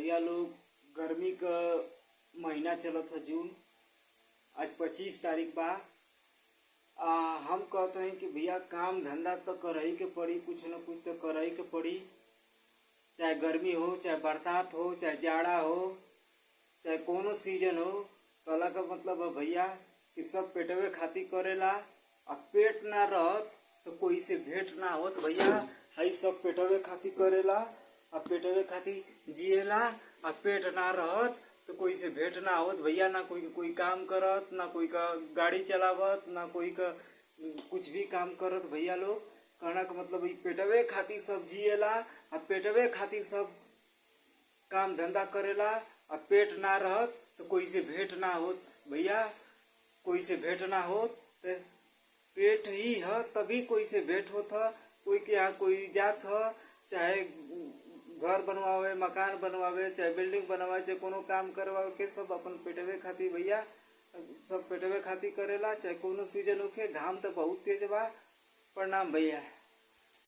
भैया लोग, गर्मी का महीना चलत है जून। आज 25 तारीख बा। हम कहते हैं कि भैया काम धंधा तो कर ही के पड़ी, कुछ न कुछ तो कर ही के पड़ी। चाहे गर्मी हो, चाहे बरसात हो, चाहे जाड़ा हो, चाहे कोनो सीजन हो। कहला का मतलब है भैया कि सब पेटवे खातिर करेला। अब पेट ना रहत तो कोई से भेंट ना होत भैया। हई सब पेटवे खातिर करेला, अब पेटवे खातिर जिएला। अब पेट ना रहत तो कोई से भेंट ना होत भैया। ना कोई काम करत, ना कोई का गाड़ी चलावत, ना कोई का कुछ भी काम करत भैया लोग। कहना का मतलब पेटवे खातिर सब जिएला। अब पेटवे खातिर सब काम धंधा करेला। अब पेट ना रहत तो कोई से भेंट ना होत भैया। कोई से भेंट ना होत तो पेट ही है तभी कोई से भेंट होत है। कोई के यहाँ कोई जात है, चाहे घर बनवावे, मकान बनवावे, चाहे बिल्डिंग बनवावे, चाहे कोनो काम करवावे के सब अपन पेटवे खातिर भैया। सब पेटवे खातिर करेला। चाहे कोनो सीजन होखे, घाम तो बहुत तेज बा। प्रणाम भैया।